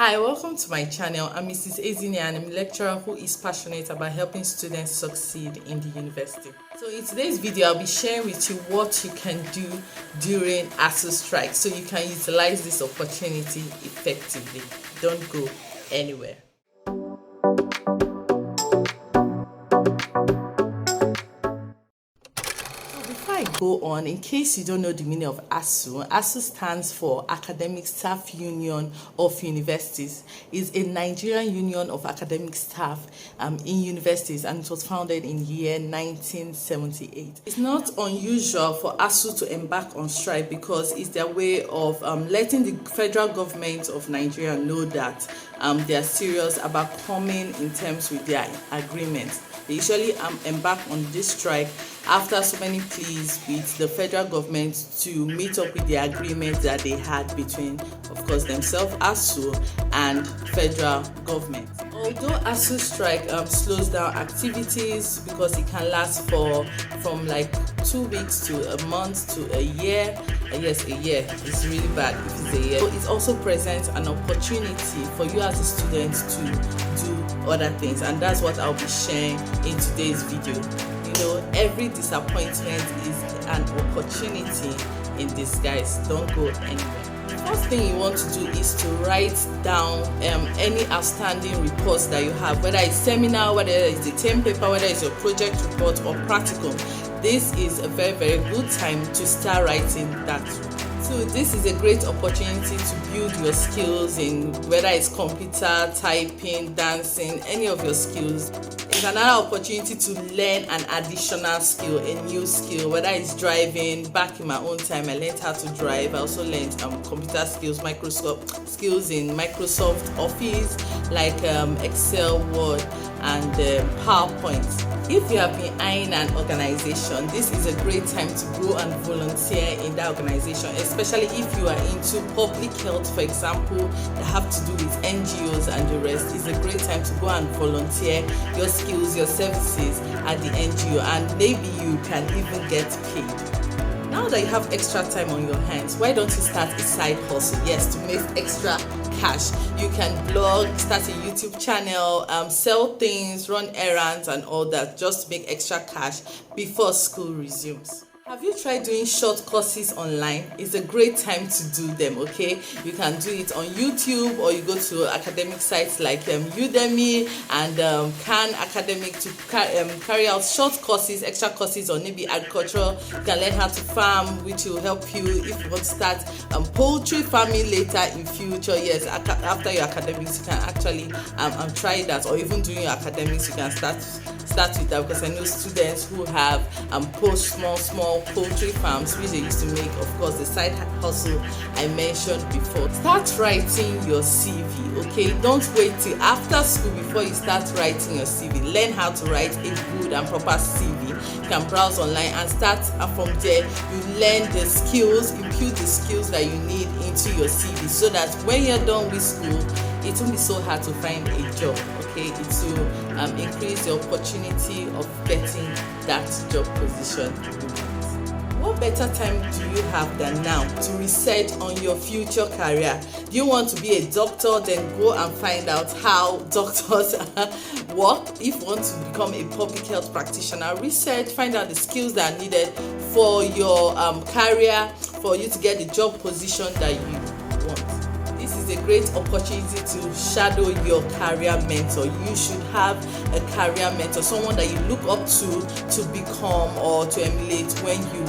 Hi, welcome to my channel. I'm Mrs. Ezine and I'm a lecturer who is passionate about helping students succeed in the university. So in today's video, I'll be sharing with you what you can do during ASUU Strike so you can utilize this opportunity effectively. Don't go anywhere. Before I go on, in case you don't know the meaning of ASUU, ASUU stands for Academic Staff Union of Universities. It's a Nigerian union of academic staff in universities, and it was founded in the year 1978. It's not unusual for ASUU to embark on strike because it's their way of letting the federal government of Nigeria know that they are serious about coming in terms with their agreements. They usually embark on this strike after so many pleas with the federal government to meet up with the agreement that they had between, of course, themselves, ASUU, and federal government. Although ASUU Strike slows down activities because it can last from like 2 weeks to a month to a year. Yes, a year is really bad if it's a year. So it also presents an opportunity for you as a student to do other things, and that's what I'll be sharing in today's video. You know, every disappointment is an opportunity in disguise. Don't go anywhere. The first thing you want to do is to write down any outstanding reports that you have, whether it's seminar, whether it's a term paper, whether it's your project report or practicum. This is a very, very good time to start writing that. So this is a great opportunity to build your skills in whether it's computer, typing, dancing, any of your skills. It's another opportunity to learn an additional skill, a new skill, whether it's driving. Back in my own time, I learned how to drive. I also learned computer skills, Microsoft skills in Microsoft Office, like Excel, Word, and PowerPoint. If you have been eyeing an organization, this is a great time to go and volunteer in that organization, especially if you are into public health, for example, that have to do with NGOs and the rest. It's a great time to go and volunteer your skills, your services at the NGO, and maybe you can even get paid. Now that you have extra time on your hands, why don't you start a side hustle? Yes, to make extra cash. You can blog, start a YouTube channel, sell things, run errands and all that, just to make extra cash before school resumes. Have you tried doing short courses online? It's a great time to do them, okay? You can do it on YouTube, or you go to academic sites like Udemy and Khan Academic to carry out short courses, extra courses on maybe agriculture. You can learn how to farm, which will help you if you want to start poultry farming later in future. Yes, after your academics, you can actually try that, or even doing your academics, you can start with that, because I know students who have small poultry farms, which they used to make, of course, the side hustle I mentioned before. Start writing your CV, okay? Don't wait till after school before you start writing your CV. Learn how to write a good and proper CV. You can browse online and start from there. You learn the skills, impute the skills that you need into your CV, so that when you're done with school, it won't be so hard to find a job, okay? It will increase the opportunity of getting that job position. What better time do you have than now to research on your future career? Do you want to be a doctor? Then go and find out how doctors work. If you want to become a public health practitioner, research, find out the skills that are needed for your career, for you to get the job position that you want. This is a great opportunity to shadow your career mentor. You should have a career mentor, someone that you look up to become or to emulate when you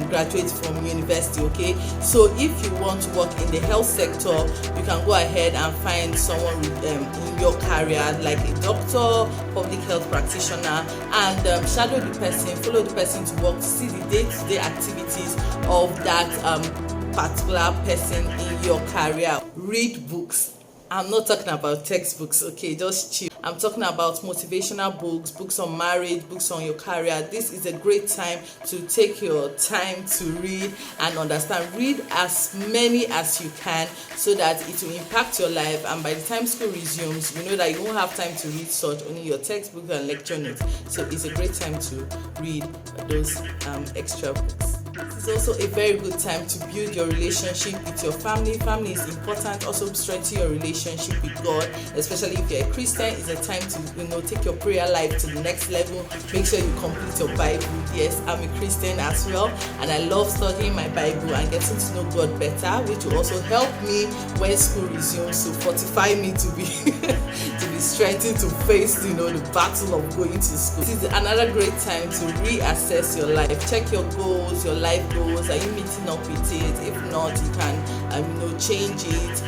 graduate from university, okay? So if you want to work in the health sector, you can go ahead and find someone in your career, like a doctor, public health practitioner, and shadow the person, follow the person to work, to see the day-to-day activities of that particular person in your career. Read books. I'm not talking about textbooks, okay? Just chill. I'm talking about motivational books, books on marriage, books on your career. This is a great time to take your time to read and understand. Read as many as you can so that it will impact your life, and by the time school resumes, you know that you won't have time to read such, only your textbook and lecture notes. So it's a great time to read those extra books. It's also a very good time to build your relationship with your family. Family is important. Also strengthen your relationship with God, especially if you're a Christian. It's a time to take your prayer life to the next level. Make sure you complete your Bible. Yes, I'm a Christian as well, and I love studying my Bible and getting to know God better, which will also help me when school resumes, so fortify me to be to be strengthened to face the battle of going to school. This is another great time to reassess your life. Check your goals, your life goals. Are you meeting up with it? If not, you can change it,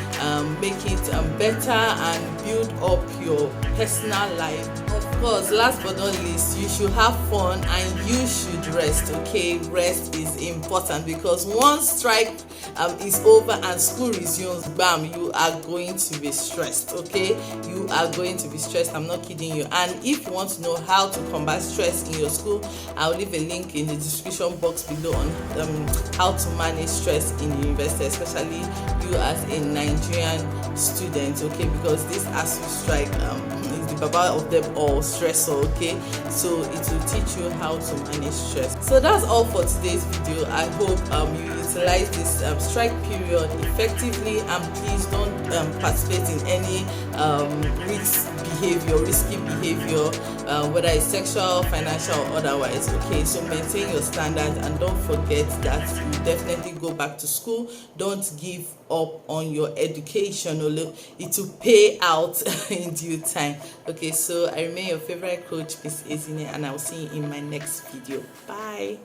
make it better, and build up your personal life. Of course, last but not least, you should have fun and you should rest. Okay, rest is important, because once strike is over and school resumes, bam, you are going to be stressed. Okay, you are going to be stressed. I'm not kidding you. And if you want to know how to combat stress in your school, I'll leave a link in the description box below on how to manage stress in university, especially you as a Nigerian student. Okay, because this ASUU strike is the baba of them all, stressor. Okay, so it will teach you how to manage stress. So that's all for today's video. I hope you utilize this strike period effectively, and please don't participate in any risky behavior, whether it's sexual, financial, or otherwise. Okay, so maintain your standards and don't forget that you definitely go back to school. Don't give up on your education, or it will pay out in due time. Okay, so I remain your favorite coach, Miss Ezine, and I'll see you in my next video. Bye.